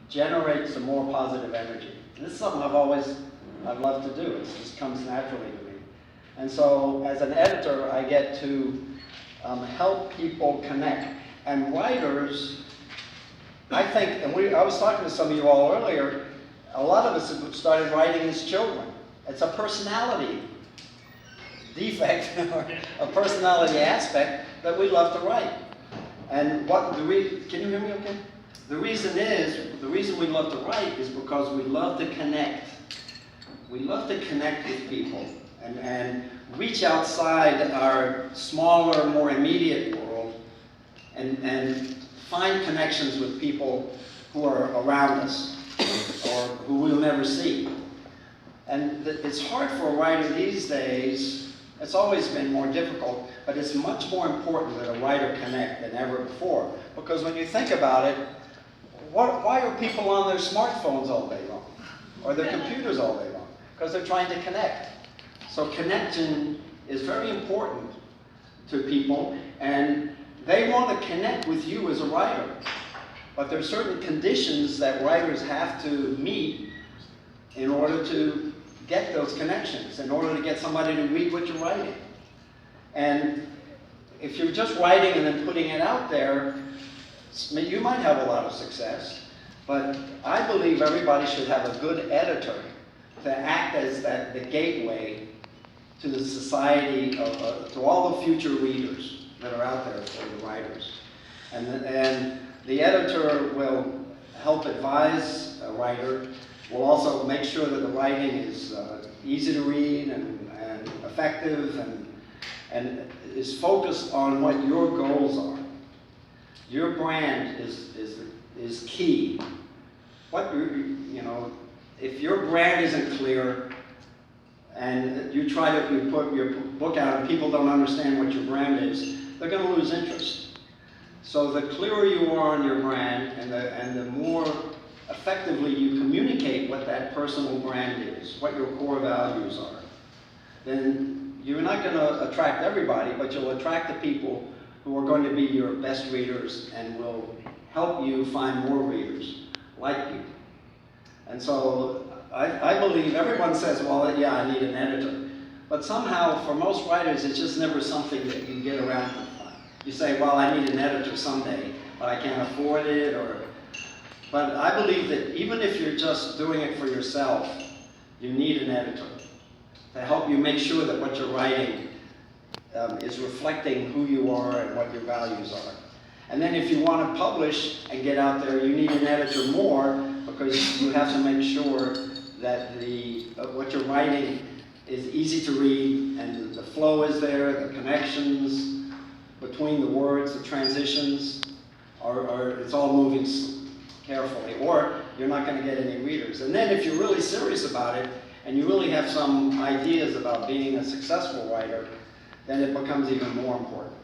generates a more positive energy. And this is something I've loved to do. It just comes naturally to me. And so as an editor, I get to help people connect. And writers, I think, and I was talking to some of you all earlier, a lot of us have started writing as children. It's a personality defect, or a personality aspect that we love to write. And can you hear me okay? The reason we love to write is because we love to connect. We love to connect with people and reach outside our smaller, more immediate world and find connections with people who are around us or who we'll never see. And it's hard for a writer these days. It's always been more difficult, but it's much more important that a writer connect than ever before. Because when you think about it, why are people on their smartphones all day long? Or their computers all day long? Because they're trying to connect. So connection is very important to people, and they want to connect with you as a writer. But there are certain conditions that writers have to meet in order to get those connections, in order to get somebody to read what you're writing. And if you're just writing and then putting it out there, you might have a lot of success, but I believe everybody should have a good editor to act as the gateway to the society, to all the future readers that are out there for the writers. And the editor will help advise a writer, will also make sure that the writing is easy to read and effective and is focused on what your goals are. Your brand is key. If your brand isn't clear and you put your book out and people don't understand what your brand is, they're going to lose interest. So the clearer you are on your brand and the more effectively you communicate what that personal brand is, what your core values are, then you're not going to attract everybody, but you'll attract the people who are going to be your best readers and will help you find more readers like you. And so I believe everyone says, well, yeah, I need an editor. But somehow, for most writers, it's just never something that you get around to. You say, well, I need an editor someday, but I can't afford it. But I believe that even if you're just doing it for yourself, you need an editor to help you make sure that what you're writing is reflecting who you are and what your values are. And then if you want to publish and get out there, you need an editor more, because you have to make sure that what you're writing is easy to read and the flow is there, the connections between the words, the transitions, it's all moving carefully, or you're not going to get any readers. And then if you're really serious about it and you really have some ideas about being a successful writer, then it becomes even more important.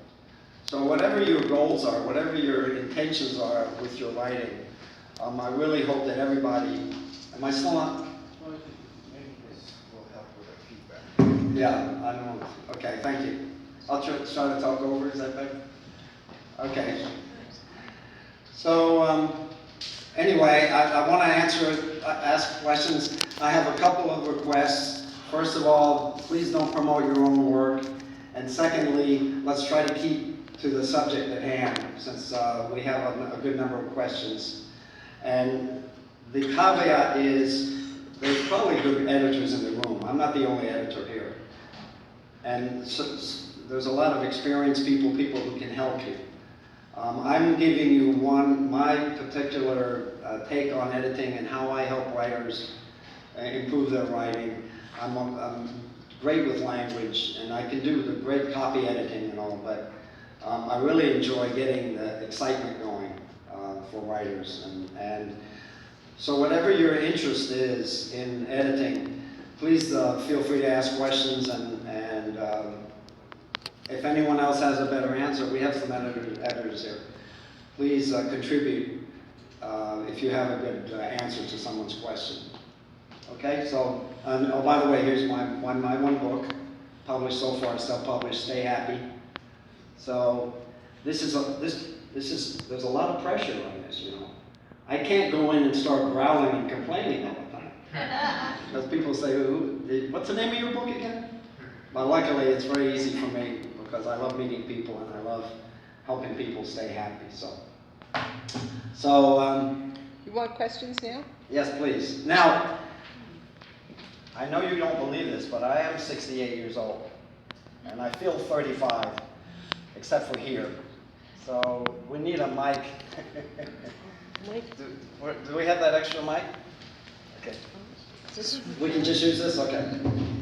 So whatever your goals are, whatever your intentions are with your writing, I really hope that everybody, am I still on? Maybe this will help with the feedback. Yeah, I know. Okay, thank you. I'll try to talk over, is that better? Okay. So anyway, I want to ask questions. I have a couple of requests. First of all, please don't promote your own work. And secondly, let's try to keep to the subject at hand, since we have a good number of questions. And the caveat is, there's probably good editors in the room. I'm not the only editor here. And so, there's a lot of experienced people who can help you. I'm giving you my particular take on editing and how I help writers improve their writing. I'm great with language, and I can do the great copy editing and all, but I really enjoy getting the excitement going for writers. And so whatever your interest is in editing, please feel free to ask questions, and if anyone else has a better answer, we have some editors here. Please contribute if you have a good answer to someone's question. Okay, so, oh, by the way, here's my one book, published so far, self-published, Stay Happy. So, there's a lot of pressure on this, you know. I can't go in and start growling and complaining all the time. Because people say, what's the name of your book again? But luckily, it's very easy for me because I love meeting people and I love helping people stay happy. So You want questions now? yes, please. Now, I know you don't believe this, but I am 68 years old. And I feel 35, except for here. So we need a mic. Mike? Do we have that extra mic? Okay. We can just use this? Okay.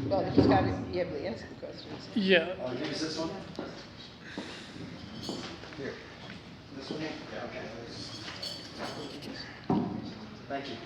Well, he's got to be able to answer the questions. Yeah. I'll use this one. Here. This one? Okay. Thank you.